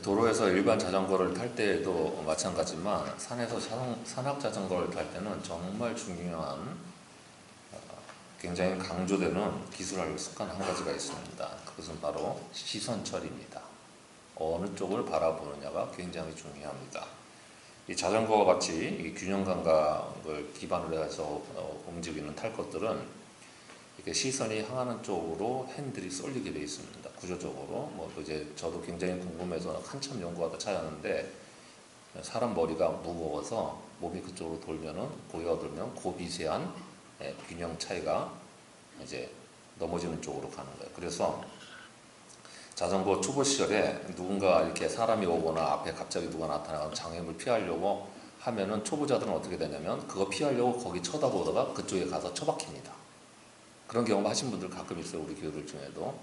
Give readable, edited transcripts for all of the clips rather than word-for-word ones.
도로에서 일반 자전거를 탈 때에도 마찬가지지만 산에서 산악 자전거를 탈 때는 정말 중요한 굉장히 강조되는 기술을 습관 한 가지가 있습니다. 그것은 바로 시선 처리입니다. 어느 쪽을 바라보느냐가 굉장히 중요합니다. 이 자전거와 같이 이 균형 감각을 기반으로 해서 움직이는 탈 것들은 이렇게 시선이 향하는 쪽으로 핸들이 쏠리게 되어 있습니다. 구조적으로 이제 저도 굉장히 궁금해서 한참 연구하다 찾았는데 사람 머리가 무거워서 몸이 그쪽으로 돌면은 고개가 돌면 고비세한 균형 차이가 이제 넘어지는 쪽으로 가는 거예요. 그래서 자전거 초보 시절에 누군가 이렇게 사람이 오거나 앞에 갑자기 누가 나타나서 장애물 피하려고 하면은 초보자들은 어떻게 되냐면 그거 피하려고 거기 쳐다보다가 그쪽에 가서 처박힙니다. 그런 경험 하신 분들 가끔 있어요. 우리 교우들 중에도.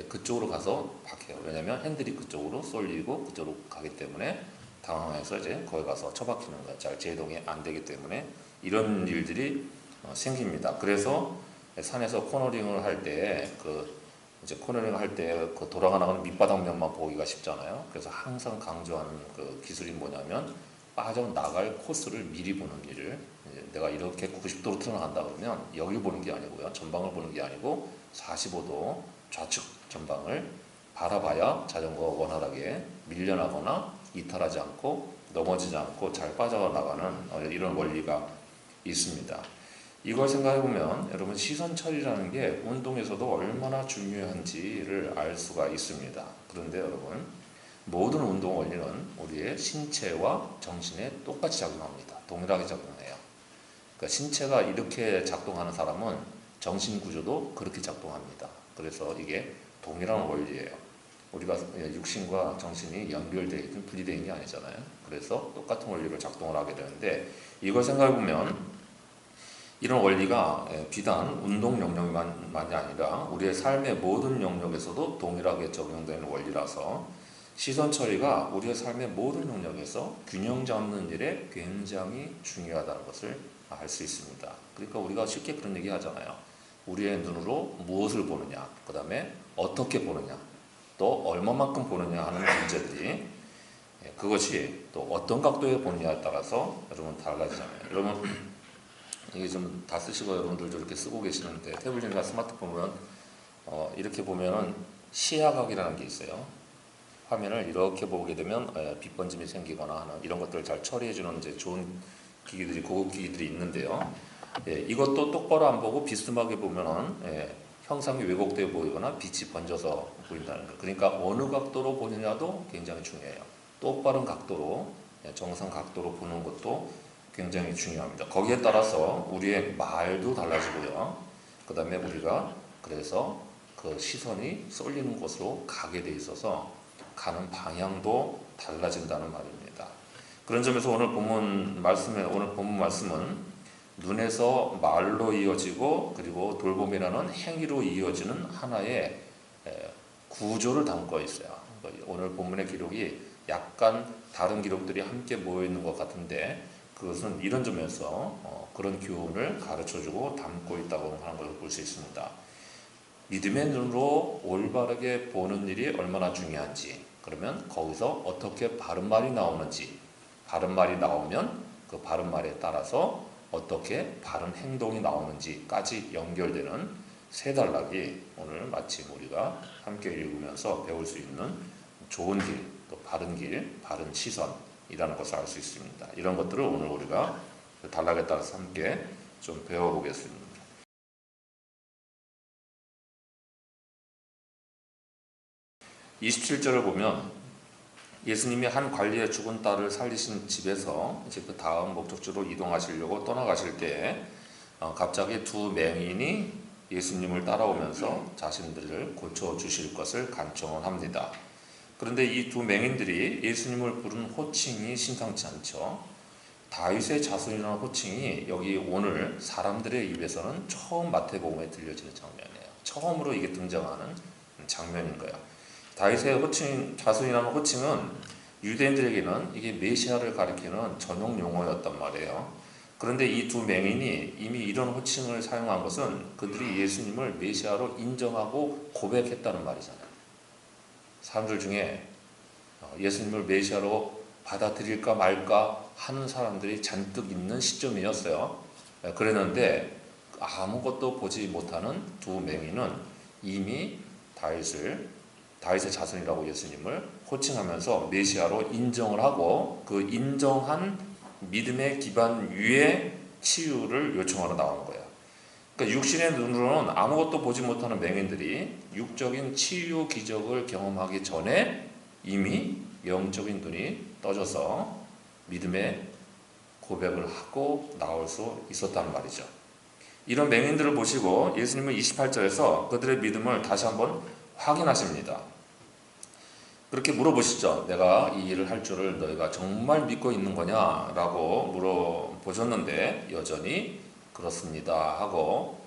그쪽으로 가서 박혀요. 왜냐면 핸들이 그쪽으로 쏠리고 그쪽으로 가기 때문에 당황해서 이제 거기 가서 처박히는 거예요. 잘 제동이 안 되기 때문에 이런 일들이 생깁니다. 그래서 산에서 코너링을 할 때 이제 코너링을 할 때 그 돌아가는 밑바닥면만 보기가 쉽잖아요. 그래서 항상 강조하는 그 기술이 뭐냐면 빠져나갈 코스를 미리 보는 일을, 내가 이렇게 90도로 틀어나간다 그러면 여기 보는 게 아니고요, 전방을 보는 게 아니고 45도 좌측 전방을 바라봐야 자전거 원활하게 밀려나거나 이탈하지 않고 넘어지지 않고 잘 빠져나가는 이런 원리가 있습니다. 이걸 생각해보면 여러분 시선 처리라는 게 운동에서도 얼마나 중요한지를 알 수가 있습니다. 그런데 여러분, 모든 운동 원리는 우리의 신체와 정신에 똑같이 작용합니다. 동일하게 작용해요. 그러니까 신체가 이렇게 작동하는 사람은 정신 구조도 그렇게 작동합니다. 그래서 이게 동일한 원리예요. 우리가 육신과 정신이 연결되어 있든 분리되어 있는 게 아니잖아요. 그래서 똑같은 원리로 작동을 하게 되는데, 이걸 생각해보면 이런 원리가 비단 운동 영역만이 아니라 우리의 삶의 모든 영역에서도 동일하게 적용되는 원리라서 시선 처리가 우리의 삶의 모든 영역에서 균형 잡는 일에 굉장히 중요하다는 것을 알 수 있습니다. 그러니까 우리가 쉽게 그런 얘기 하잖아요. 우리의 눈으로 무엇을 보느냐, 그 다음에 어떻게 보느냐, 또 얼마만큼 보느냐 하는 문제들이, 그것이 또 어떤 각도에 보느냐에 따라서 여러분 달라지잖아요. 여러분 이게 좀 다 쓰시고 여러분들도 이렇게 쓰고 계시는데, 태블릿이나 스마트폰 보면 이렇게 보면은 시야각이라는 게 있어요. 화면을 이렇게 보게 되면 빛 번짐이 생기거나 하는 이런 것들을 잘 처리해주는 이제 좋은 기기들이, 고급 기기들이 있는데요. 이것도 똑바로 안 보고 비스듬하게 보면은 형상이 왜곡되어 보이거나 빛이 번져서 보인다는 거예요. 그러니까 어느 각도로 보느냐도 굉장히 중요해요. 똑바른 각도로, 정상 각도로 보는 것도 굉장히 중요합니다. 거기에 따라서 우리의 말도 달라지고요. 그 다음에 우리가 그래서 그 시선이 쏠리는 곳으로 가게 돼 있어서 가는 방향도 달라진다는 말입니다. 그런 점에서 오늘 본문 말씀은 눈에서 말로 이어지고 그리고 돌봄이라는 행위로 이어지는 하나의 구조를 담고 있어요. 오늘 본문의 기록이 약간 다른 기록들이 함께 모여 있는 것 같은데, 그것은 이런 점에서 그런 교훈을 가르쳐주고 담고 있다고 하는 것을 볼 수 있습니다. 믿음의 눈으로 올바르게 보는 일이 얼마나 중요한지, 그러면 거기서 어떻게 바른 말이 나오는지, 바른 말이 나오면 그 바른 말에 따라서 어떻게 바른 행동이 나오는지까지 연결되는 세 단락이 오늘 마침 우리가 함께 읽으면서 배울 수 있는 좋은 길, 또 바른 길, 바른 시선이라는 것을 알 수 있습니다. 이런 것들을 오늘 우리가 단락에 따라서 함께 좀 배워보겠습니다. 27절을 보면 예수님이 한 관리의 죽은 딸을 살리신 집에서 이제 그 다음 목적지로 이동하시려고 떠나가실 때 갑자기 두 맹인이 예수님을 따라오면서 자신들을 고쳐주실 것을 간청을 합니다. 그런데 이 두 맹인들이 예수님을 부른 호칭이 심상치 않죠. 다윗의 자손이라는 호칭이 여기 오늘 사람들의 입에서는 처음 마태복음에 들려지는 장면이에요. 처음으로 이게 등장하는 장면인 거예요. 다윗의 자손이라는 호칭은 유대인들에게는 이게 메시아를 가리키는 전용 용어였단 말이에요. 그런데 이 두 맹인이 이미 이런 호칭을 사용한 것은 그들이 예수님을 메시아로 인정하고 고백했다는 말이잖아요. 사람들 중에 예수님을 메시아로 받아들일까 말까 하는 사람들이 잔뜩 있는 시점이었어요. 그랬는데 아무것도 보지 못하는 두 맹인은 이미 다윗의 자손이라고 예수님을 호칭하면서 메시아로 인정을 하고 그 인정한 믿음의 기반 위에 치유를 요청하러 나오는 거예요. 그러니까 육신의 눈으로는 아무것도 보지 못하는 맹인들이 육적인 치유 기적을 경험하기 전에 이미 영적인 눈이 떠져서 믿음의 고백을 하고 나올 수 있었다는 말이죠. 이런 맹인들을 보시고 예수님은 28절에서 그들의 믿음을 다시 한번 확인하십니다. 그렇게 물어보시죠. 내가 이 일을 할 줄을 너희가 정말 믿고 있는 거냐? 라고 물어보셨는데 여전히 그렇습니다 하고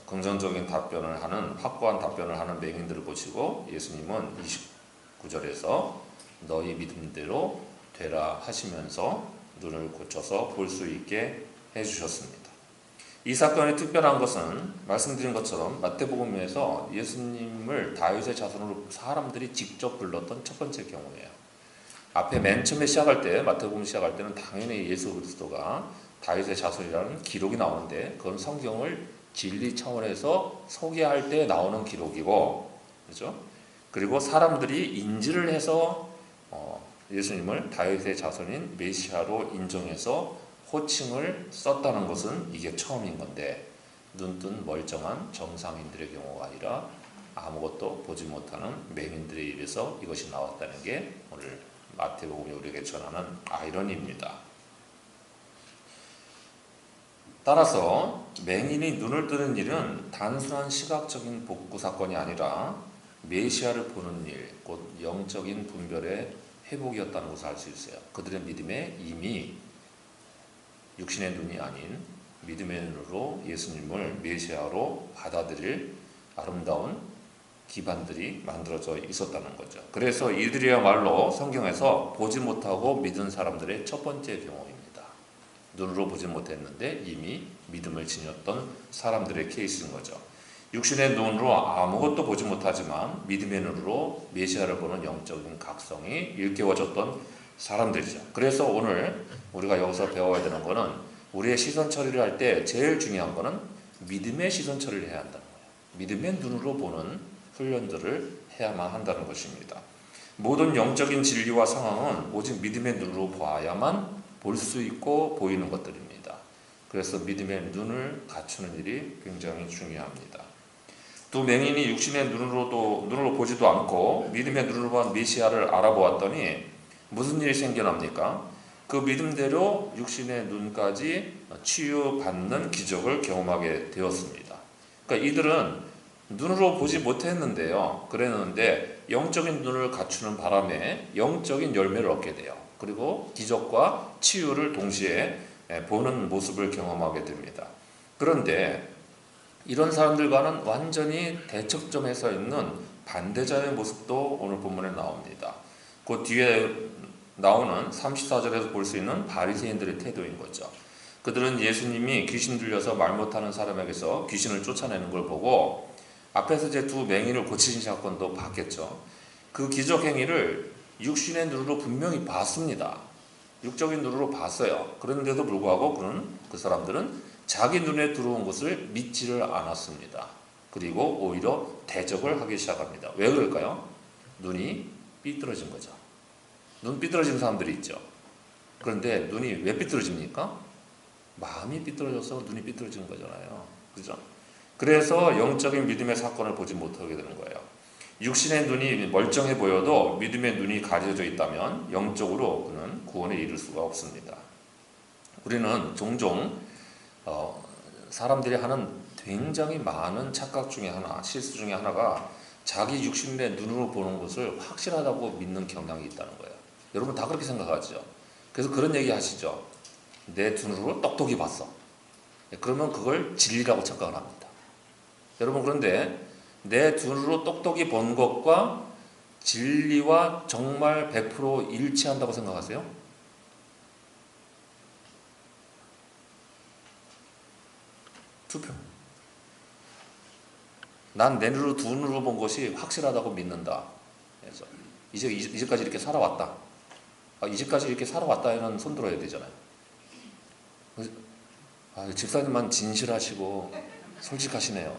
긍정적인 답변을 하는, 확고한 답변을 하는 맹인들을 보시고 예수님은 29절에서 너희 믿음대로 되라 하시면서 눈을 고쳐서 볼 수 있게 해주셨습니다. 이 사건의 특별한 것은 말씀드린 것처럼 마태복음에서 예수님을 다윗의 자손으로 사람들이 직접 불렀던 첫 번째 경우예요. 앞에 맨 처음에 시작할 때, 마태복음 시작할 때는 당연히 예수 그리스도가 다윗의 자손이라는 기록이 나오는데 그건 성경을 진리 차원에서 소개할 때 나오는 기록이고, 그렇죠? 그리고 사람들이 인지를 해서 예수님을 다윗의 자손인 메시아로 인정해서 호칭을 썼다는 것은 이게 처음인 건데, 눈뜬 멀쩡한 정상인들의 경우가 아니라 아무것도 보지 못하는 맹인들에 의해서 이것이 나왔다는 게 오늘 마태복음이 우리에게 전하는 아이러니입니다. 따라서 맹인이 눈을 뜨는 일은 단순한 시각적인 복구 사건이 아니라 메시아를 보는 일, 곧 영적인 분별의 회복이었다는 것을 알 수 있어요. 그들의 믿음에 이미 육신의 눈이 아닌 믿음의 눈으로 예수님을 메시아로 받아들일 아름다운 기반들이 만들어져 있었다는 거죠. 그래서 이들이야말로 성경에서 보지 못하고 믿은 사람들의 첫 번째 경우입니다. 눈으로 보지 못했는데 이미 믿음을 지녔던 사람들의 케이스인 거죠. 육신의 눈으로 아무것도 보지 못하지만 믿음의 눈으로 메시아를 보는 영적인 각성이 일깨워졌던 사람들이죠. 그래서 오늘 우리가 여기서 배워야 되는 거는 우리의 시선 처리를 할 때 제일 중요한 거는 믿음의 시선 처리를 해야 한다는 거예요. 믿음의 눈으로 보는 훈련들을 해야만 한다는 것입니다. 모든 영적인 진리와 상황은 오직 믿음의 눈으로 봐야만 볼 수 있고 보이는 것들입니다. 그래서 믿음의 눈을 갖추는 일이 굉장히 중요합니다. 두 맹인이 육신의 눈으로 보지도 않고 믿음의 눈으로만 메시아를 알아보았더니 무슨 일이 생겨납니까? 그 믿음대로 육신의 눈까지 치유받는 기적을 경험하게 되었습니다. 그러니까 이들은 눈으로 보지 못했는데요. 그랬는데 영적인 눈을 갖추는 바람에 영적인 열매를 얻게 돼요. 그리고 기적과 치유를 동시에 보는 모습을 경험하게 됩니다. 그런데 이런 사람들과는 완전히 대척점에 서 있는 반대자의 모습도 오늘 본문에 나옵니다. 그 뒤에 나오는 34절에서 볼 수 있는 바리새인들의 태도인 거죠. 그들은 예수님이 귀신 들려서 말 못하는 사람에게서 귀신을 쫓아내는 걸 보고 앞에서 제 두 맹인을 고치신 사건도 봤겠죠. 그 기적 행위를 육신의 눈으로 분명히 봤습니다. 육적인 눈으로 봤어요. 그런데도 불구하고 그 사람들은 자기 눈에 들어온 것을 믿지를 않았습니다. 그리고 오히려 대적을 하기 시작합니다. 왜 그럴까요? 눈이 삐뚤어진 거죠. 눈 삐뚤어진 사람들이 있죠. 그런데 눈이 왜 삐뚤어집니까? 마음이 삐뚤어져서 눈이 삐뚤어지는 거잖아요. 그죠? 그래서 영적인 믿음의 사건을 보지 못하게 되는 거예요. 육신의 눈이 멀쩡해 보여도 믿음의 눈이 가려져 있다면 영적으로 그는 구원에 이를 수가 없습니다. 우리는 종종 사람들이 하는 굉장히 많은 착각 중에 하나, 실수 중에 하나가 자기 육신의 눈으로 보는 것을 확실하다고 믿는 경향이 있다는 거예요. 여러분 다 그렇게 생각하죠. 그래서 그런 얘기 하시죠. 내 눈으로 똑똑히 봤어. 그러면 그걸 진리라고 착각을 합니다. 여러분 그런데 내 눈으로 똑똑히 본 것과 진리와 정말 100% 일치한다고 생각하세요? 투표. 난 내 눈으로 두 눈으로 본 것이 확실하다고 믿는다. 그래서 이제까지 이렇게 살아왔다. 이제까지 이렇게 살아왔다에는 손들어야 되잖아요. 집사님만 진실하시고 솔직하시네요.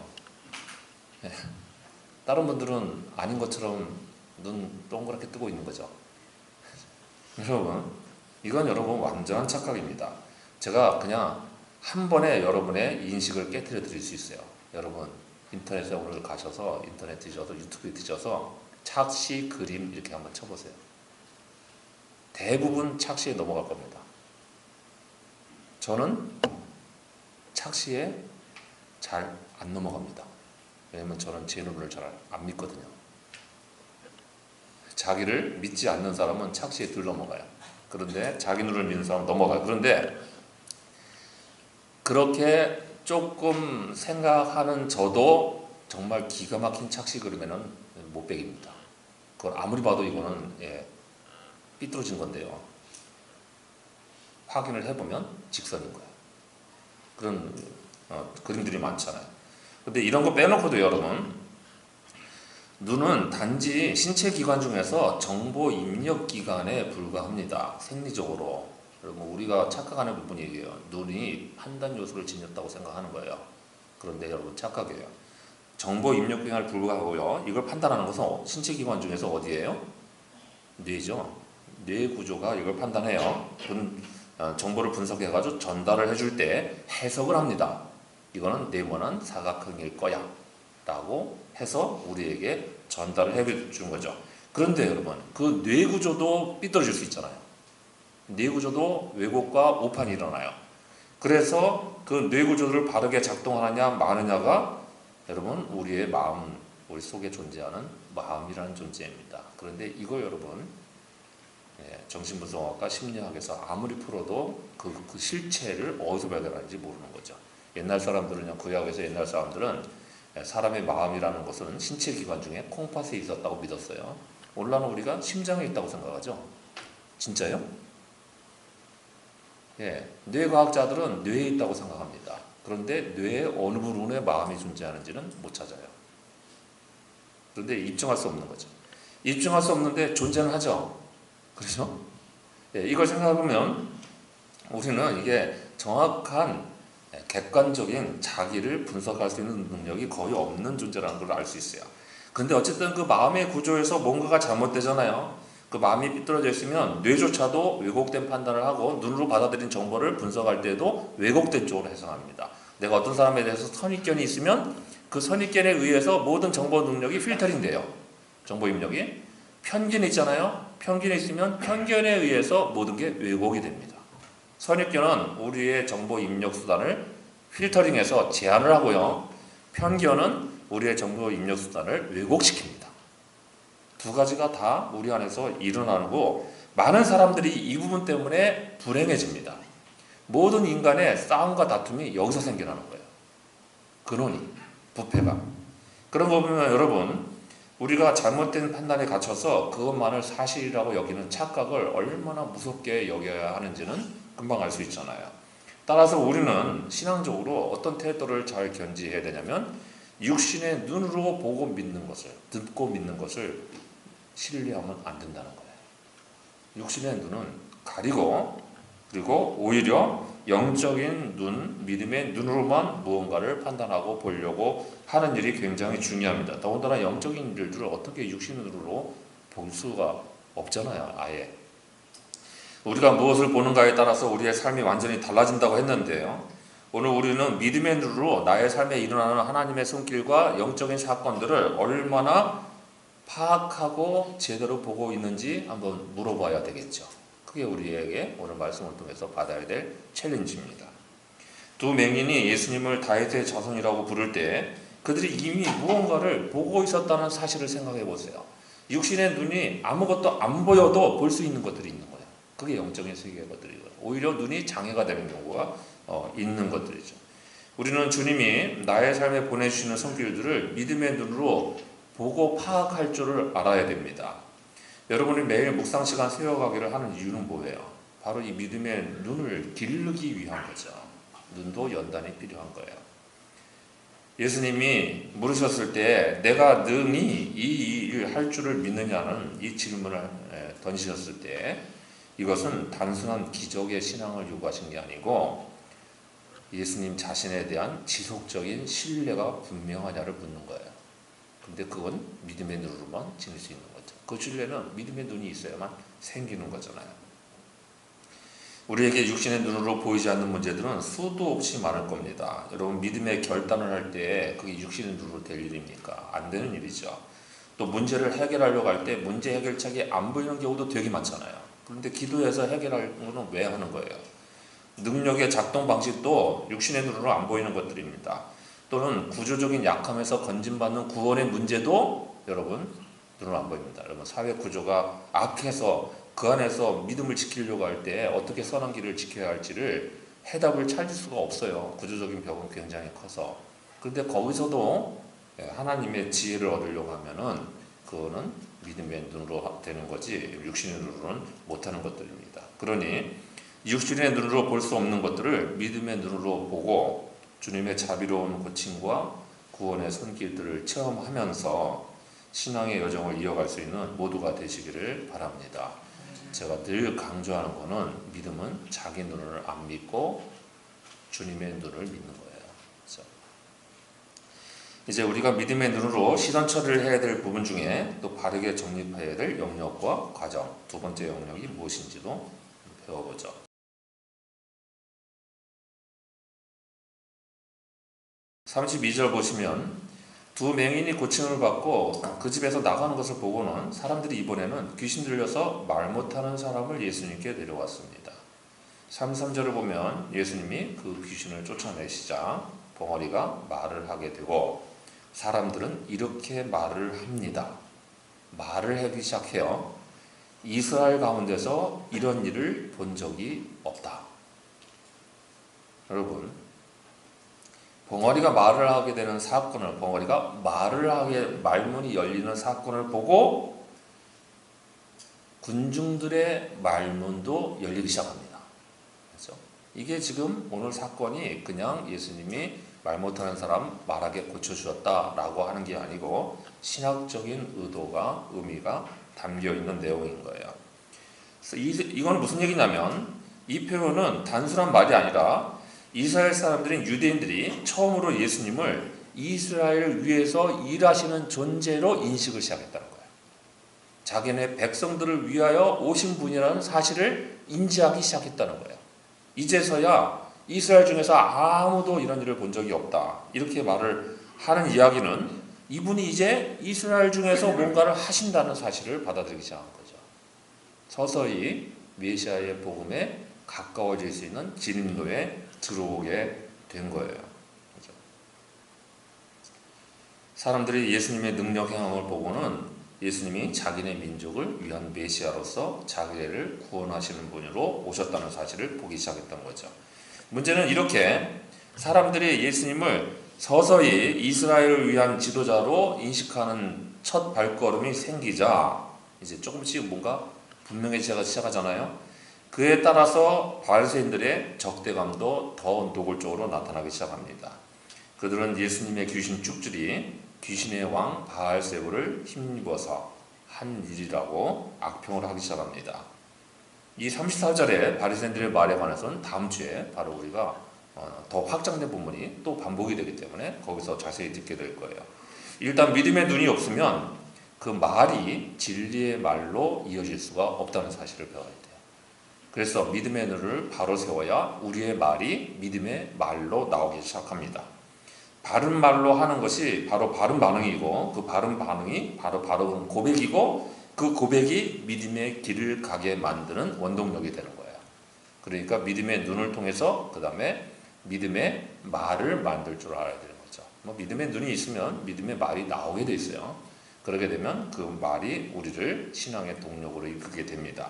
네. 다른 분들은 아닌 것처럼 눈 동그랗게 뜨고 있는 거죠. 여러분, 이건 여러분 완전한 착각입니다. 제가 그냥 한 번에 여러분의 인식을 깨트려 드릴 수 있어요. 여러분 인터넷에 오늘 가셔서 인터넷 뒤져서 유튜브에 뒤져서 착시 그림 이렇게 한번 쳐보세요. 대부분 착시에 넘어갈 겁니다. 저는 착시에 잘 안 넘어갑니다. 왜냐면 저는 제 눈을 잘 안 믿거든요. 자기를 믿지 않는 사람은 착시에 덜 넘어가요. 그런데 자기 눈을 믿는 사람은 넘어가요. 그런데 그렇게 조금 생각하는 저도 정말 기가 막힌 착시 그림에는 못 베깁니다. 그건 아무리 봐도 이거는 삐뚤어진 건데요. 확인을 해보면 직선인 거예요. 그런 그림들이 많잖아요. 근데 이런 거 빼놓고도 여러분, 눈은 단지 신체 기관 중에서 정보 입력 기관에 불과합니다. 생리적으로. 여러분, 우리가 착각하는 부분이에요. 눈이 판단 요소를 지녔다고 생각하는 거예요. 그런데 여러분 착각이에요. 정보 입력 기관에 불과하고요. 이걸 판단하는 것은 신체 기관 중에서 어디예요? 뇌죠. 뇌 구조가 이걸 판단해요. 정보를 분석해가지고 전달을 해줄 때 해석을 합니다. 이거는 네모난 사각형일 거야 라고 해서 우리에게 전달을 해준 거죠. 그런데 여러분, 그 뇌 구조도 삐뚤어질 수 있잖아요. 뇌 구조도 왜곡과 오판이 일어나요. 그래서 그 뇌 구조를 바르게 작동하느냐 마느냐가 여러분 우리의 마음, 우리 속에 존재하는 마음이라는 존재입니다. 그런데 이거 여러분 정신분석학과 심리학에서 아무리 풀어도 그 실체를 어디서 발견하는지 모르는 거죠. 옛날 사람들은, 구약에서 옛날 사람들은 사람의 마음이라는 것은 신체 기관 중에 콩팥에 있었다고 믿었어요. 오늘날은 우리가 심장에 있다고 생각하죠. 진짜요? 뇌과학자들은 뇌에 있다고 생각합니다. 그런데 뇌의 어느 부분에 마음이 존재하는지는 못 찾아요. 그런데 입증할 수 없는 거죠. 입증할 수 없는데 존재는 하죠. 그렇죠? 이걸 생각해보면 우리는 이게 정확한 객관적인 자기를 분석할 수 있는 능력이 거의 없는 존재라는 걸 알 수 있어요. 근데 어쨌든 그 마음의 구조에서 뭔가가 잘못되잖아요. 그 마음이 삐뚤어져 있으면 뇌조차도 왜곡된 판단을 하고 눈으로 받아들인 정보를 분석할 때도 왜곡된 쪽으로 해석합니다. 내가 어떤 사람에 대해서 선입견이 있으면 그 선입견에 의해서 모든 정보 능력이 필터링 돼요. 정보 입력이. 편견이 있잖아요. 편견이 있으면 편견에 의해서 모든 게 왜곡이 됩니다. 선입견은 우리의 정보 입력 수단을 필터링해서 제한을 하고요. 편견은 우리의 정보 입력 수단을 왜곡시킵니다. 두 가지가 다 우리 안에서 일어나고 많은 사람들이 이 부분 때문에 불행해집니다. 모든 인간의 싸움과 다툼이 여기서 생겨나는 거예요. 근원이, 부패가. 그런 거 보면 여러분, 우리가 잘못된 판단에 갇혀서 그것만을 사실이라고 여기는 착각을 얼마나 무섭게 여겨야 하는지는 금방 알 수 있잖아요. 따라서 우리는 신앙적으로 어떤 태도를 잘 견지해야 되냐면 육신의 눈으로 보고 믿는 것을, 듣고 믿는 것을 신뢰하면 안 된다는 거예요. 육신의 눈은 가리고, 그리고 오히려 영적인 눈, 믿음의 눈으로만 무언가를 판단하고 보려고 하는 일이 굉장히 중요합니다. 더군다나 영적인 일들을 어떻게 육신으로 볼 수가 없잖아요. 아예. 우리가 무엇을 보는가에 따라서 우리의 삶이 완전히 달라진다고 했는데요. 오늘 우리는 믿음의 눈으로 나의 삶에 일어나는 하나님의 손길과 영적인 사건들을 얼마나 파악하고 제대로 보고 있는지 한번 물어봐야 되겠죠. 그게 우리에게 오늘 말씀을 통해서 받아야 될 챌린지입니다. 두 맹인이 예수님을 다윗의 자손이라고 부를 때 그들이 이미 무언가를 보고 있었다는 사실을 생각해 보세요. 육신의 눈이 아무것도 안 보여도 볼 수 있는 것들이 있는 거예요. 그게 영적인 세계의 것들이고요. 오히려 눈이 장애가 되는 경우가 있는 것들이죠. 우리는 주님이 나의 삶에 보내주시는 손길들을 믿음의 눈으로 보고 파악할 줄을 알아야 됩니다. 여러분이 매일 묵상 시간 세워가기를 하는 이유는 뭐예요? 바로 이 믿음의 눈을 기르기 위한 거죠. 눈도 연단이 필요한 거예요. 예수님이 물으셨을 때 내가 능히 이 일을 할 줄을 믿느냐는 이 질문을 던지셨을 때 이것은 단순한 기적의 신앙을 요구하신 게 아니고 예수님 자신에 대한 지속적인 신뢰가 분명하냐를 묻는 거예요. 근데 그건 믿음의 눈으로만 지닐 수 있는 거죠. 그 신뢰는 믿음의 눈이 있어야만 생기는 거잖아요. 우리에게 육신의 눈으로 보이지 않는 문제들은 수도 없이 많을 겁니다. 여러분 믿음의 결단을 할 때 그게 육신의 눈으로 될 일입니까? 안 되는 일이죠. 또 문제를 해결하려고 할 때 문제 해결책이 안 보이는 경우도 되게 많잖아요. 그런데 기도해서 해결하는 건 왜 하는 거예요? 능력의 작동 방식도 육신의 눈으로 안 보이는 것들입니다. 또는 구조적인 약함에서 건진받는 구원의 문제도 여러분 눈으로 안 보입니다. 여러분 사회 구조가 악해서 그 안에서 믿음을 지키려고 할 때 어떻게 선한 길을 지켜야 할지를 해답을 찾을 수가 없어요. 구조적인 벽은 굉장히 커서. 그런데 거기서도 하나님의 지혜를 얻으려고 하면은 그거는 믿음의 눈으로 되는 거지 육신의 눈으로는 못하는 것들입니다. 그러니 육신의 눈으로 볼 수 없는 것들을 믿음의 눈으로 보고 주님의 자비로운 고침과 구원의 손길들을 체험하면서 신앙의 여정을 이어갈 수 있는 모두가 되시기를 바랍니다. 제가 늘 강조하는 것은 믿음은 자기 눈을 안 믿고 주님의 눈을 믿는 거예요. 그렇죠? 이제 우리가 믿음의 눈으로 시선 처리를 해야 될 부분 중에 또 바르게 정립해야 될 영역과 과정, 두 번째 영역이 무엇인지도 배워보죠. 32절 보시면 두 맹인이 고침을 받고 그 집에서 나가는 것을 보고는 사람들이 이번에는 귀신 들려서 말 못하는 사람을 예수님께 데려왔습니다. 33절을 보면 예수님이 그 귀신을 쫓아내시자 벙어리가 말을 하게 되고 사람들은 이렇게 말을 합니다. 말을 하기 시작해요. 이스라엘 가운데서 이런 일을 본 적이 없다. 여러분 벙어리가 말을 하게 되는 사건을 벙어리가 말을 하게 말문이 열리는 사건을 보고 군중들의 말문도 열리기 시작합니다. 그렇죠? 이게 지금 오늘 사건이 그냥 예수님이 말 못하는 사람 말하게 고쳐주셨다라고 하는 게 아니고 신학적인 의도가 의미가 담겨 있는 내용인 거예요. 그래서 이건 무슨 얘기냐면 이 표현은 단순한 말이 아니라 이스라엘 사람들인 유대인들이 처음으로 예수님을 이스라엘을 위해서 일하시는 존재로 인식을 시작했다는 거예요. 자기네 백성들을 위하여 오신 분이라는 사실을 인지하기 시작했다는 거예요. 이제서야 이스라엘 중에서 아무도 이런 일을 본 적이 없다. 이렇게 말을 하는 이야기는 이분이 이제 이스라엘 중에서 뭔가를 하신다는 사실을 받아들이기 시작한 거죠. 서서히 메시아의 복음에 가까워질 수 있는 진입로에 들어오게 된 거예요. 그렇죠? 사람들이 예수님의 능력 행함을 보고는 예수님이 자기네 민족을 위한 메시아로서 자기를 구원하시는 분으로 오셨다는 사실을 보기 시작했던 거죠. 문제는 이렇게 사람들이 예수님을 서서히 이스라엘을 위한 지도자로 인식하는 첫 발걸음이 생기자 이제 조금씩 뭔가 분명해지기 시작하잖아요. 그에 따라서 바리새인들의 적대감도 더 노골적으로 나타나기 시작합니다. 그들은 예수님의 귀신 쭉줄이 귀신의 왕 바알세불을 힘입어서 한 일이라고 악평을 하기 시작합니다. 이 34절의 바리새인들의 말에 관해서는 다음 주에 바로 우리가 더 확장된 부분이 또 반복이 되기 때문에 거기서 자세히 듣게 될 거예요. 일단 믿음의 눈이 없으면 그 말이 진리의 말로 이어질 수가 없다는 사실을 배워야 돼요. 그래서 믿음의 눈을 바로 세워야 우리의 말이 믿음의 말로 나오기 시작합니다. 바른 말로 하는 것이 바로 바른 반응이고 그 바른 반응이 바로 바른 고백이고 그 고백이 믿음의 길을 가게 만드는 원동력이 되는 거예요. 그러니까 믿음의 눈을 통해서 그 다음에 믿음의 말을 만들 줄 알아야 되는 거죠. 믿음의 눈이 있으면 믿음의 말이 나오게 돼 있어요. 그러게 되면 그 말이 우리를 신앙의 동력으로 이끌게 됩니다.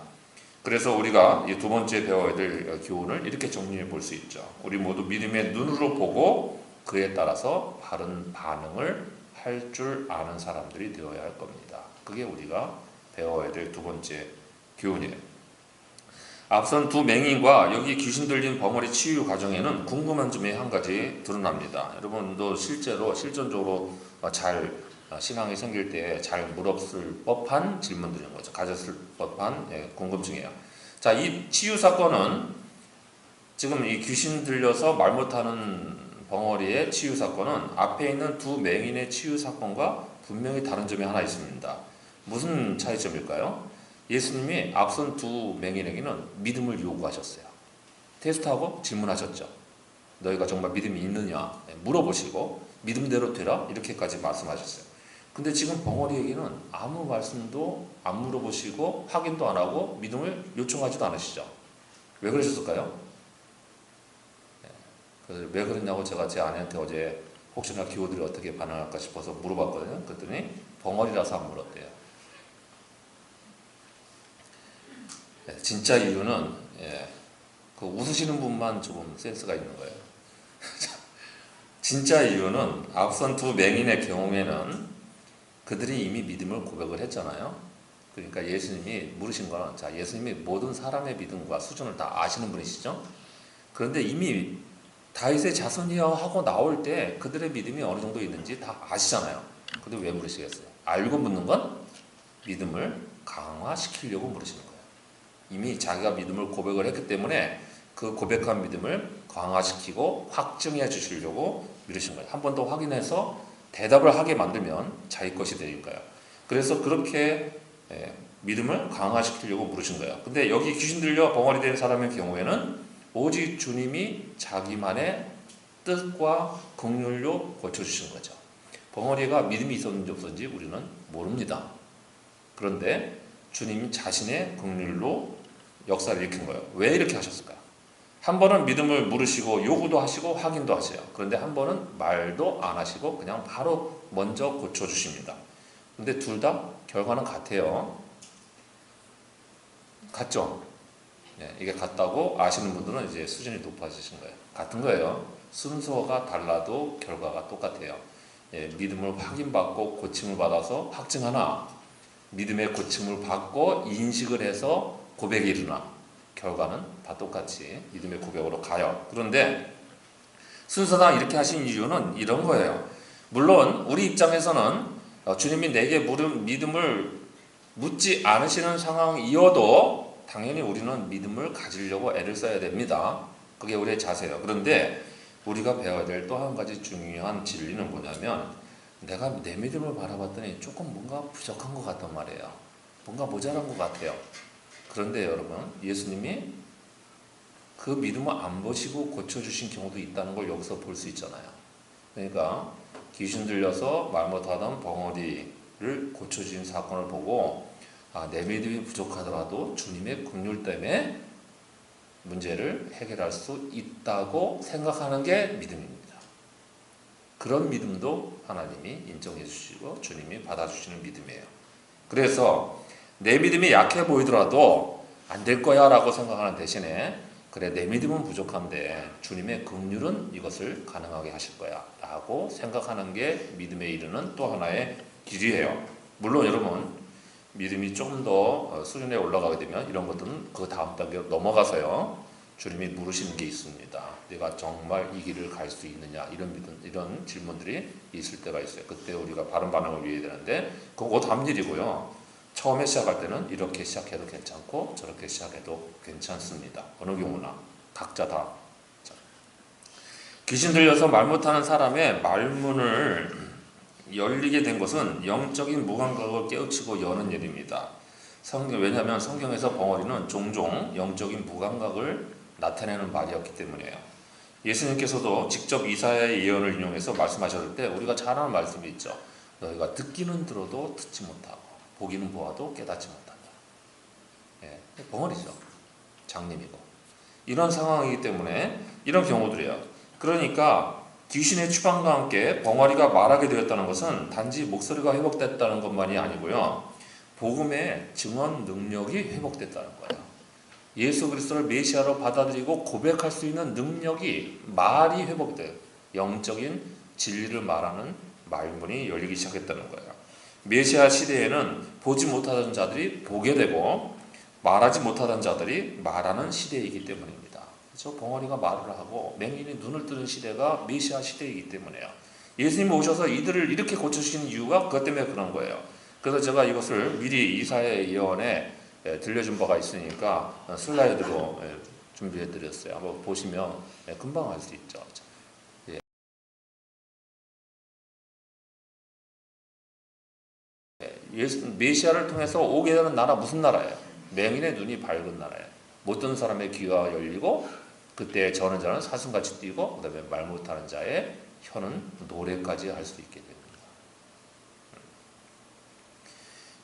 그래서 우리가 이 두 번째 배워야 될 교훈을 이렇게 정리해 볼 수 있죠. 우리 모두 믿음의 눈으로 보고 그에 따라서 바른 반응을 할 줄 아는 사람들이 되어야 할 겁니다. 그게 우리가 배워야 될 두 번째 교훈이에요. 앞선 두 맹인과 여기 귀신 들린 벙어리 치유 과정에는 궁금한 점이 한 가지 드러납니다. 여러분도 실전적으로 잘 신앙이 생길 때 잘 물었을 법한 질문들인 거죠. 가졌을 법한 궁금증이에요. 자, 이 치유 사건은 지금 이 귀신 들려서 말 못하는 벙어리의 치유 사건은 앞에 있는 두 맹인의 치유 사건과 분명히 다른 점이 하나 있습니다. 무슨 차이점일까요? 예수님이 앞선 두 맹인에게는 믿음을 요구하셨어요. 테스트하고 질문하셨죠. 너희가 정말 믿음이 있느냐 물어보시고 믿음대로 되라 이렇게까지 말씀하셨어요. 근데 지금 벙어리에게는 아무 말씀도 안 물어보시고 확인도 안 하고 믿음을 요청하지도 않으시죠. 왜 그러셨을까요? 왜 그러냐고 제가 제 아내한테 어제 혹시나 기호들이 어떻게 반응할까 싶어서 물어봤거든요. 그랬더니 벙어리라서 안 물었대요. 진짜 이유는 그 웃으시는 분만 조금 센스가 있는 거예요. 진짜 이유는 앞선 두 맹인의 경우에는 그들이 이미 믿음을 고백을 했잖아요. 그러니까 예수님이 물으신 거는 자, 예수님이 모든 사람의 믿음과 수준을 다 아시는 분이시죠. 그런데 이미 다윗의 자손이여 하고 나올 때 그들의 믿음이 어느 정도 있는지 다 아시잖아요. 근데 왜 물으시겠어요? 알고 묻는 건 믿음을 강화시키려고 물으시는 거예요. 이미 자기가 믿음을 고백을 했기 때문에 그 고백한 믿음을 강화시키고 확증해 주시려고 물으신 거예요. 한 번 더 확인해서 대답을 하게 만들면 자기 것이 되니까요. 그래서 그렇게 믿음을 강화시키려고 물으신 거예요. 근데 여기 귀신 들려 벙어리 된 사람의 경우에는 오직 주님이 자기만의 뜻과 긍휼로 고쳐주신 거죠. 벙어리가 믿음이 있었는지 없었는지 우리는 모릅니다. 그런데 주님 자신의 긍휼로 역사를 일으킨 거예요. 왜 이렇게 하셨을까요? 한 번은 믿음을 물으시고 요구도 하시고 확인도 하세요. 그런데 한 번은 말도 안 하시고 그냥 바로 먼저 고쳐주십니다. 근데 둘 다 결과는 같아요. 같죠? 이게 같다고 아시는 분들은 이제 수준이 높아지신 거예요. 같은 거예요. 순서가 달라도 결과가 똑같아요. 믿음을 확인받고 고침을 받아서 확증하나 믿음의 고침을 받고 인식을 해서 고백이 일어나 결과는 다 똑같이 믿음의 고백으로 가요. 그런데 순서상 이렇게 하신 이유는 이런 거예요. 물론 우리 입장에서는 주님이 내게 믿음을 묻지 않으시는 상황이어도 당연히 우리는 믿음을 가지려고 애를 써야 됩니다. 그게 우리의 자세예요. 그런데 우리가 배워야 될 또 한 가지 중요한 진리는 뭐냐면 내가 내 믿음을 바라봤더니 조금 뭔가 부족한 것 같단 말이에요. 뭔가 모자란 것 같아요. 그런데 여러분 예수님이 그 믿음을 안 보시고 고쳐주신 경우도 있다는 걸 여기서 볼 수 있잖아요. 그러니까 귀신 들려서 말 못하던 벙어리를 고쳐주신 사건을 보고 내 믿음이 부족하더라도 주님의 긍휼 때문에 문제를 해결할 수 있다고 생각하는 게 믿음입니다. 그런 믿음도 하나님이 인정해 주시고 주님이 받아주시는 믿음이에요. 그래서 내 믿음이 약해 보이더라도 안 될 거야 라고 생각하는 대신에 그래 내 믿음은 부족한데 주님의 긍휼은 이것을 가능하게 하실 거야 라고 생각하는 게 믿음에 이르는 또 하나의 길이에요. 물론 여러분 믿음이 조금 더 수준에 올라가게 되면 이런 것들은 그 다음 단계로 넘어가서요 주님이 물으시는 게 있습니다. 내가 정말 이 길을 갈 수 있느냐 이런 질문들이 있을 때가 있어요. 그때 우리가 바른 반응을 위해야 되는데 그거 다음 일이고요. 처음에 시작할 때는 이렇게 시작해도 괜찮고 저렇게 시작해도 괜찮습니다. 어느 경우나 각자 다. 귀신 들려서 말 못하는 사람의 말문을 열리게 된 것은 영적인 무감각을 깨우치고 여는 일입니다. 왜냐하면 성경에서 벙어리는 종종 영적인 무감각을 나타내는 말이었기 때문이에요. 예수님께서도 직접 이사야의 예언을 인용해서 말씀하셨을 때 우리가 잘 아는 말씀이 있죠. 너희가 듣기는 들어도 듣지 못하고 보기는 보아도 깨닫지 못한다. 벙어리죠. 장님이고. 이런 상황이기 때문에 이런 경우들이에요. 그러니까 귀신의 추방과 함께 벙어리가 말하게 되었다는 것은 단지 목소리가 회복됐다는 것만이 아니고요. 복음의 증언 능력이 회복됐다는 거예요. 예수 그리스도를 메시아로 받아들이고 고백할 수 있는 능력이 말이 회복돼요. 영적인 진리를 말하는 말문이 열리기 시작했다는 거예요. 메시아 시대에는 보지 못하던 자들이 보게 되고 말하지 못하던 자들이 말하는 시대이기 때문입니다. 그렇죠? 벙어리가 말을 하고 맹인이 눈을 뜨는 시대가 메시아 시대이기 때문에요. 예수님 오셔서 이들을 이렇게 고쳐주시는 이유가 그것 때문에 그런 거예요. 그래서 제가 이것을 미리 이사야 예언에 들려준 바가 있으니까 슬라이드로 준비해 드렸어요. 한번 보시면 금방 알 수 있죠. 메시아를 통해서 오게 되는 나라 무슨 나라예요? 맹인의 눈이 밝은 나라예요. 못 듣는 사람의 귀가 열리고 그때 저는 자는 사슴같이 뛰고 그다음에 말 못하는 자의 혀는 노래까지 할 수 있게 됩니다.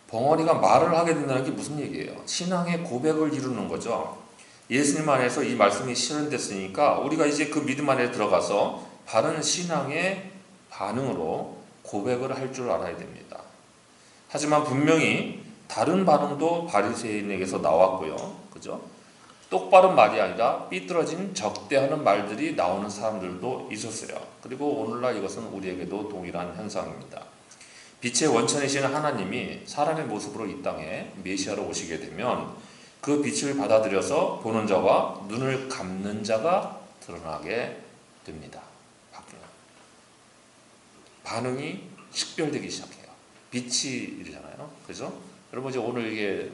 벙어리가 말을 하게 된다는 게 무슨 얘기예요? 신앙의 고백을 이루는 거죠. 예수님 안에서 이 말씀이 실현됐으니까 우리가 이제 그 믿음 안에 들어가서 바른 신앙의 반응으로 고백을 할 줄 알아야 됩니다. 하지만 분명히 다른 반응도 바리새인에게서 나왔고요. 그죠? 똑바른 말이 아니라 삐뚤어진 적대하는 말들이 나오는 사람들도 있었어요. 그리고 오늘날 이것은 우리에게도 동일한 현상입니다. 빛의 원천이신 하나님이 사람의 모습으로 이 땅에 메시아로 오시게 되면 그 빛을 받아들여서 보는 자와 눈을 감는 자가 드러나게 됩니다. 반응이 식별되기 시작해요. 빛이 이러잖아요. 그죠? 여러분 이제 오늘 이게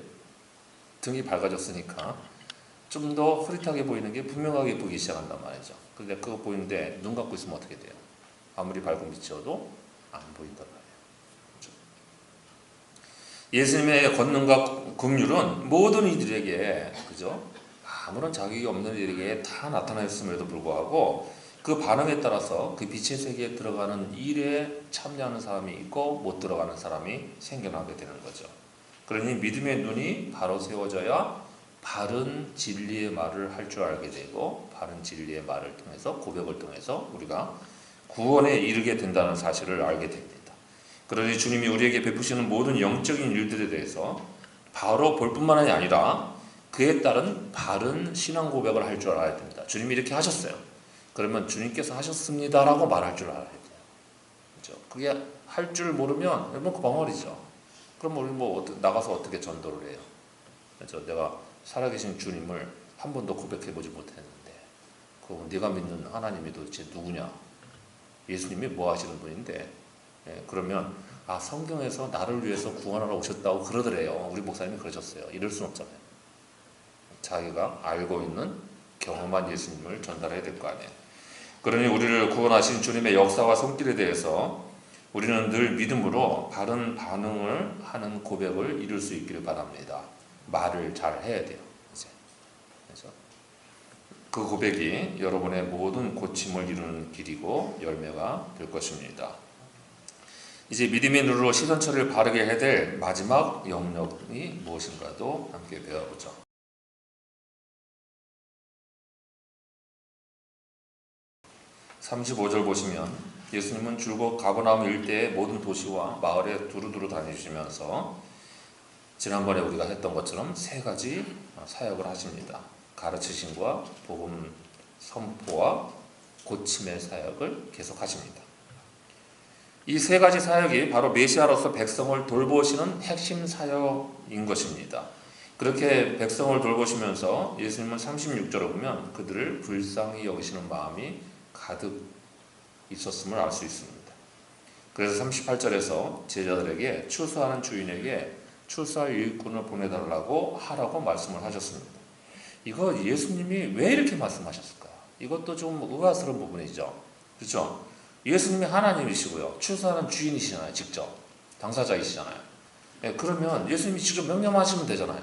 등이 밝아졌으니까 좀 더 흐릿하게 보이는 게 분명하게 보이기 시작한단 말이죠. 근데 그거 보이는데 눈 감고 있으면 어떻게 돼요? 아무리 밝은 빛이어도 안 보인단 말이에요. 그렇죠? 예수님의 권능과 긍휼은 모든 이들에게, 그죠? 아무런 자격이 없는 이들에게 다 나타났음에도 불구하고 그 반응에 따라서 그 빛의 세계에 들어가는 일에 참여하는 사람이 있고 못 들어가는 사람이 생겨나게 되는 거죠. 그러니 믿음의 눈이 바로 세워져야 바른 진리의 말을 할 줄 알게 되고 바른 진리의 말을 통해서 고백을 통해서 우리가 구원에 이르게 된다는 사실을 알게 됩니다. 그러니 주님이 우리에게 베푸시는 모든 영적인 일들에 대해서 바로 볼 뿐만 아니라 그에 따른 바른 신앙 고백을 할 줄 알아야 됩니다. 주님이 이렇게 하셨어요. 그러면 주님께서 하셨습니다라고 말할 줄 알아야 돼요. 그렇죠? 그게 할 줄 모르면 여러분 그 벙어리죠. 그럼 우리 나가서 어떻게 전도를 해요? 그렇죠? 내가 살아계신 주님을 한 번도 고백해보지 못했는데 네가 믿는 하나님이 도대체 누구냐? 예수님이 뭐 하시는 분인데 그러면 성경에서 나를 위해서 구원하러 오셨다고 그러더래요. 우리 목사님이 그러셨어요. 이럴 순 없잖아요. 자기가 알고 있는 경험한 예수님을 전달해야 될 거 아니에요. 그러니 우리를 구원하신 주님의 역사와 손길에 대해서 우리는 늘 믿음으로 바른 반응을 하는 고백을 이룰 수 있기를 바랍니다. 말을 잘 해야 돼요. 그래서 그 고백이 여러분의 모든 고침을 이루는 길이고 열매가 될 것입니다. 이제 믿음의 눈으로 시선 처리를 바르게 해야 될 마지막 영역이 무엇인가도 함께 배워보죠. 35절 보시면 예수님은 줄곧 가버나움 일대의 모든 도시와 마을에 두루두루 다니시면서 지난번에 우리가 했던 것처럼 세 가지 사역을 하십니다. 가르치심과 복음 선포와 고침의 사역을 계속 하십니다. 이 세 가지 사역이 바로 메시아로서 백성을 돌보시는 핵심 사역인 것입니다. 그렇게 백성을 돌보시면서 예수님은 36절을 보면 그들을 불쌍히 여기시는 마음이 가득 있었음을 알 수 있습니다. 그래서 38절에서 제자들에게 추수하는 주인에게 추수할 일꾼을 보내달라고 하라고 말씀을 하셨습니다. 이거 예수님이 왜 이렇게 말씀하셨을까? 이것도 좀 의아스러운 부분이죠. 그렇죠? 예수님이 하나님이시고요. 추수하는 주인이시잖아요. 직접. 당사자이시잖아요. 그러면 예수님이 직접 명령하시면 되잖아요.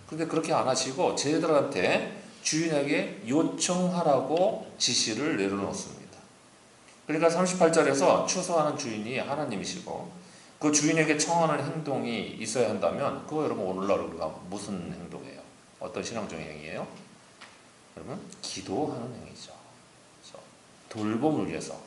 근데 그렇게 안 하시고 제자들한테 주인에게 요청하라고 지시를 내려놓습니다. 그러니까 38절에서 추수하는 주인이 하나님이시고 그 주인에게 청하는 행동이 있어야 한다면 그거 여러분 오늘날 우리가 무슨 행동이에요? 어떤 신앙적인 행위예요? 여러분 기도하는 행위죠. 그래서 돌봄을 위해서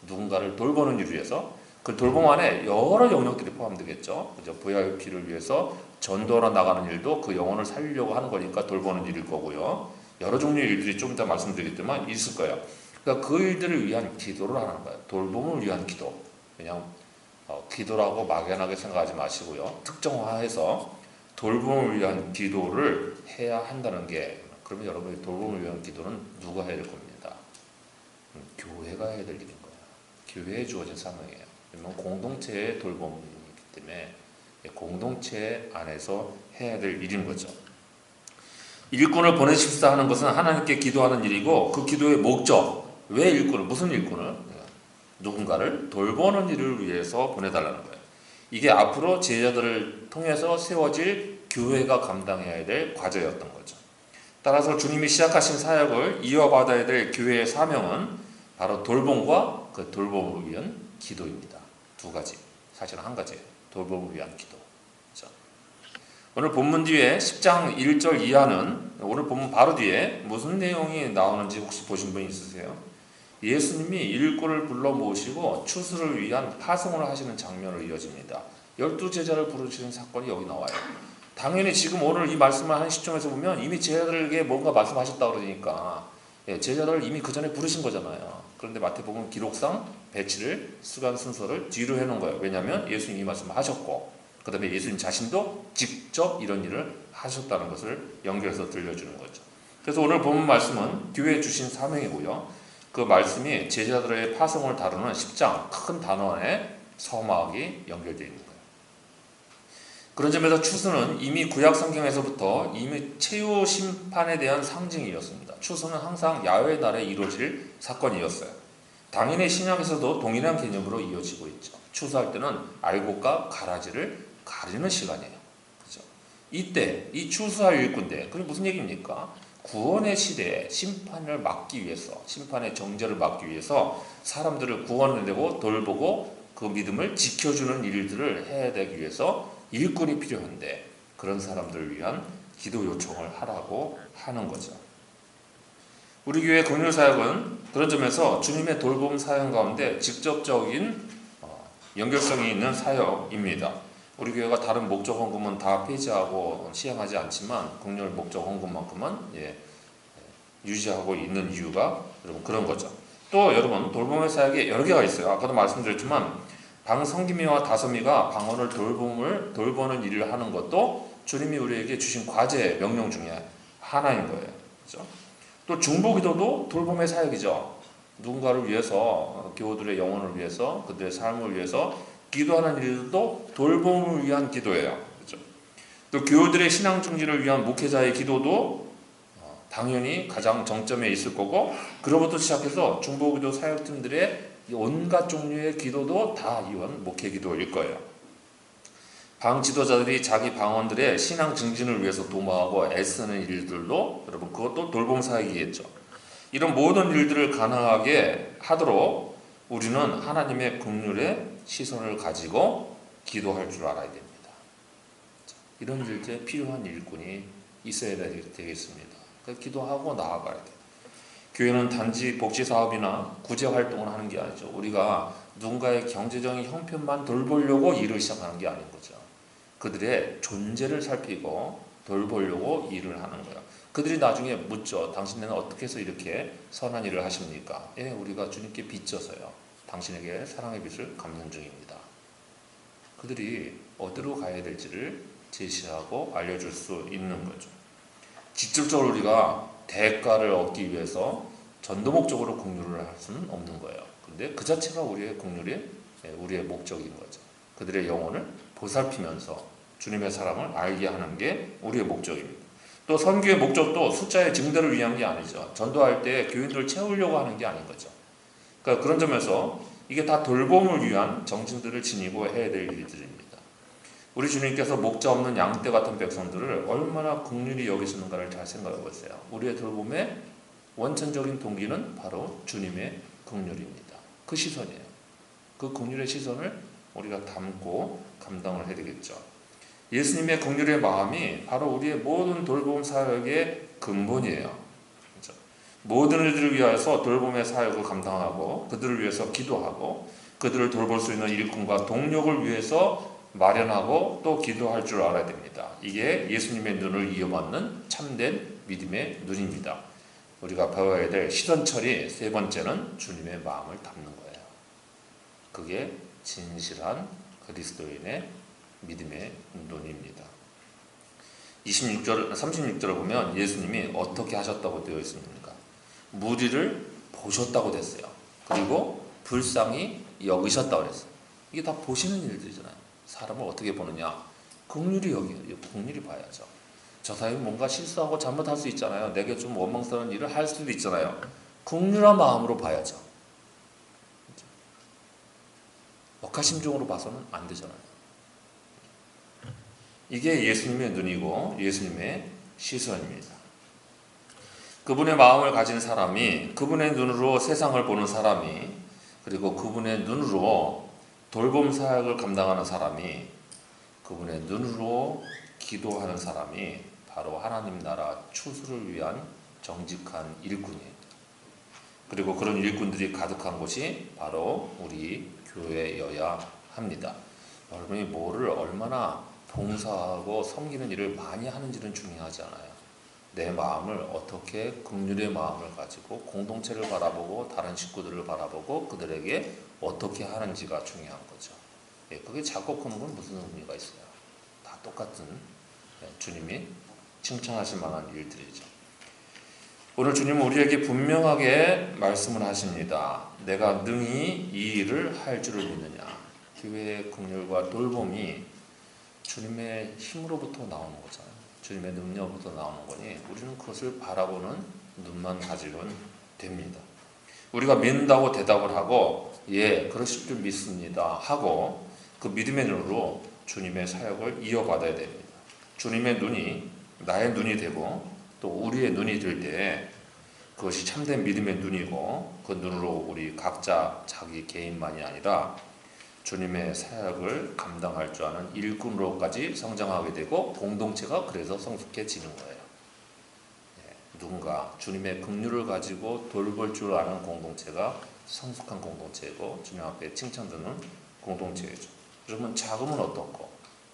누군가를 돌보는 일을 위해서 그 돌봄 안에 여러 영역들이 포함되겠죠. 그죠? VIP를 위해서 전도하러 나가는 일도 그 영혼을 살리려고 하는 거니까 돌보는 일일 거고요. 여러 종류의 일들이 좀 이따 말씀드리겠지만 있을 거예요. 그러니까 그 일들을 위한 기도를 하는 거예요. 돌봄을 위한 기도. 그냥 기도라고 막연하게 생각하지 마시고요. 특정화해서 돌봄을 위한 기도를 해야 한다는 게, 그러면 여러분이 돌봄을 위한 기도는 누가 해야 될 겁니다. 교회가 해야 될 일인 거예요. 교회에 주어진 사명이에요. 왜냐면 공동체의 돌봄이기 때문에 공동체 안에서 해야 될 일인 거죠. 일꾼을 보내십사 하는 것은 하나님께 기도하는 일이고, 그 기도의 목적, 왜 일꾼을, 무슨 일꾼을? 누군가를 돌보는 일을 위해서 보내달라는 거예요. 이게 앞으로 제자들을 통해서 세워질 교회가 감당해야 될 과제였던 거죠. 따라서 주님이 시작하신 사역을 이어받아야 될 교회의 사명은 바로 돌봄과 그 돌봄을 위한 기도입니다. 두 가지, 사실은 한 가지예요. 돌봄을 위한 기도. 그렇죠? 오늘 본문 뒤에 10장 1절 이하는, 오늘 본문 바로 뒤에 무슨 내용이 나오는지 혹시 보신 분 있으세요? 예수님이 일꾼을 불러 모으시고 추수를 위한 파송을 하시는 장면으로 이어집니다. 12제자를 부르시는 사건이 여기 나와요. 당연히 지금 오늘 이 말씀을 하는 시점에서 보면 이미 제자들에게 뭔가 말씀하셨다고 그러니까 제자들을 이미 그 전에 부르신 거잖아요. 그런데 마태복음 기록상 배치를, 수간 순서를 뒤로 해놓은 거예요. 왜냐하면 예수님이 이 말씀을 하셨고, 그 다음에 예수님 자신도 직접 이런 일을 하셨다는 것을 연결해서 들려주는 거죠. 그래서 오늘 본문 말씀은 교회에 주신 사명이고요. 그 말씀이 제자들의 파송을 다루는 10장 큰 단어 안에 서막이 연결되어 있는 거예요. 그런 점에서 추수는 이미 구약 성경에서부터 이미 최후 심판에 대한 상징이었습니다. 추수는 항상 야훼 날에 이루어질 사건이었어요. 당연히 신약에서도 동일한 개념으로 이어지고 있죠. 추수할 때는 알곡과 가라지를 가리는 시간이에요. 그죠? 이때 이 추수할 일꾼들, 그게 무슨 얘기입니까? 구원의 시대에 심판을 막기 위해서, 심판의 정죄를 막기 위해서 사람들을 구원해내고 돌보고 그 믿음을 지켜주는 일들을 해야 되기 위해서 일꾼이 필요한데, 그런 사람들을 위한 기도 요청을 하라고 하는 거죠. 우리 교회 긍휼 사역은 그런 점에서 주님의 돌봄 사역 가운데 직접적인 연결성이 있는 사역입니다. 우리 교회가 다른 목적 헌금은 다 폐지하고 시행하지 않지만 긍휼 목적 헌금만큼은 유지하고 있는 이유가 여러분 그런 거죠. 또 여러분 돌봄의 사역에 여러 개가 있어요. 아까도 말씀드렸지만 방성기미와 다솜이가 방언을 돌보는 일을 하는 것도 주님이 우리에게 주신 과제 명령 중에 하나인 거예요. 그렇죠? 또 중보기도도 돌봄의 사역이죠. 누군가를 위해서, 교우들의 영혼을 위해서, 그들의 삶을 위해서 기도하는 일도 돌봄을 위한 기도예요. 그렇죠? 또 교우들의 신앙 증진을 위한 목회자의 기도도 당연히 가장 정점에 있을 거고, 그로부터 시작해서 중보기도 사역팀들의 온갖 종류의 기도도 다 이원 목회 기도일 거예요. 방 지도자들이 자기 방원들의 신앙 증진을 위해서 도모하고 애쓰는 일들도 여러분 그것도 돌봄 사역이겠죠. 이런 모든 일들을 가능하게 하도록 우리는 하나님의 긍휼의 시선을 가지고 기도할 줄 알아야 됩니다. 이런 일들에 필요한 일꾼이 있어야 되겠습니다. 그래서 기도하고 나아가야 돼요. 교회는 단지 복지사업이나 구제활동을 하는 게 아니죠. 우리가 누군가의 경제적인 형편만 돌보려고 일을 시작하는 게 아닌 거죠. 그들의 존재를 살피고 돌보려고 일을 하는 거예요. 그들이 나중에 묻죠. 당신네는 어떻게 해서 이렇게 선한 일을 하십니까? 예, 우리가 주님께 빚져서요. 당신에게 사랑의 빚을 갚는 중입니다. 그들이 어디로 가야 될지를 제시하고 알려줄 수 있는 거죠. 직접적으로 우리가 대가를 얻기 위해서 전도 목적으로 긍휼을 할 수는 없는 거예요. 근데 그 자체가 우리의 긍휼이 우리의 목적인 거죠. 그들의 영혼을 보살피면서 주님의 사랑을 알게 하는 게 우리의 목적입니다. 또 선교의 목적도 숫자의 증대를 위한 게 아니죠. 전도할 때 교인들을 채우려고 하는 게 아닌 거죠. 그러니까 그런 점에서 이게 다 돌봄을 위한 정신들을 지니고 해야 될 일들입니다. 우리 주님께서 목자 없는 양떼 같은 백성들을 얼마나 긍휼히 여기시는가를 잘 생각해 보세요. 우리의 돌봄의 원천적인 동기는 바로 주님의 긍휼입니다. 그 시선이에요. 그 긍휼의 시선을 우리가 담고 감당을 해야 되겠죠. 예수님의 긍휼의 마음이 바로 우리의 모든 돌봄 사역의 근본이에요. 그렇죠? 모든 이들을 위해서 돌봄의 사역을 감당하고 그들을 위해서 기도하고 그들을 돌볼 수 있는 일꾼과 동력을 위해서 마련하고 또 기도할 줄 알아야 됩니다. 이게 예수님의 눈을 이어받는 참된 믿음의 눈입니다. 우리가 배워야 될 시선 처리 세 번째는 주님의 마음을 담는 거예요. 그게 진실한 그리스도인의 믿음의 눈입니다. 26절, 36절을 보면 예수님이 어떻게 하셨다고 되어 있습니까? 무리를 보셨다고 됐어요. 그리고 불쌍히 여기셨다고 그랬어요. 이게 다 보시는 일들이잖아요. 사람을 어떻게 보느냐? 긍휼히 여겨요. 긍휼히 봐야죠. 저 사람이 뭔가 실수하고 잘못할 수 있잖아요. 내게 좀 원망스러운 일을 할 수도 있잖아요. 긍휼한 마음으로 봐야죠. 억하심종으로 봐서는 안 되잖아요. 이게 예수님의 눈이고 예수님의 시선입니다. 그분의 마음을 가진 사람이, 그분의 눈으로 세상을 보는 사람이, 그리고 그분의 눈으로 돌봄 사역을 감당하는 사람이, 그분의 눈으로 기도하는 사람이 바로 하나님 나라 추수를 위한 정직한 일꾼이에요. 그리고 그런 일꾼들이 가득한 곳이 바로 우리 교회여야 합니다. 여러분이 뭐를 얼마나 봉사하고 섬기는 일을 많이 하는지는 중요하지 않아요. 내 마음을 어떻게 긍휼의 마음을 가지고 공동체를 바라보고 다른 식구들을 바라보고 그들에게 어떻게 하는지가 중요한 거죠. 그게 작고 크는 건 무슨 의미가 있어요. 다 똑같은 주님이 칭찬하실 만한 일들이죠. 오늘 주님은 우리에게 분명하게 말씀을 하십니다. 내가 능히 이 일을 할 줄을 믿느냐. 교회의 긍휼과 돌봄이 주님의 힘으로부터 나오는 거잖아요. 주님의 능력으로부터 나오는 거니 우리는 그것을 바라보는 눈만 가지면 됩니다. 우리가 믿는다고 대답을 하고 예, 그러실 줄 믿습니다 하고 그 믿음의 눈으로 주님의 사역을 이어받아야 됩니다. 주님의 눈이 나의 눈이 되고 또 우리의 눈이 될 때 그것이 참된 믿음의 눈이고 그 눈으로 우리 각자 자기 개인만이 아니라 주님의 사역을 감당할 줄 아는 일꾼으로까지 성장하게 되고 공동체가 그래서 성숙해지는 거예요. 누군가 주님의 긍휼을 가지고 돌볼 줄 아는 공동체가 성숙한 공동체이고 주님 앞에 칭찬드는 공동체이죠. 그러면 자금은 어떻고,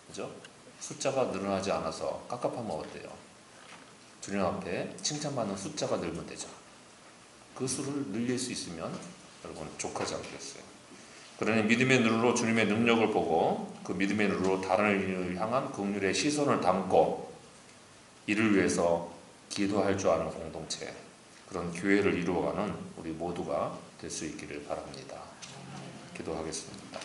그죠? 숫자가 늘어나지 않아서 깝깝하면 어때요? 주님 앞에 칭찬받는 숫자가 늘면 되죠. 그 수를 늘릴 수 있으면 여러분 족하지 않겠어요? 그러니 믿음의 눈으로 주님의 능력을 보고 그 믿음의 눈으로 다른 이를 향한 긍휼의 시선을 담고 이를 위해서 기도할 줄 아는 공동체, 그런 교회를 이루어가는 우리 모두가 될 수 있기를 바랍니다. 기도하겠습니다.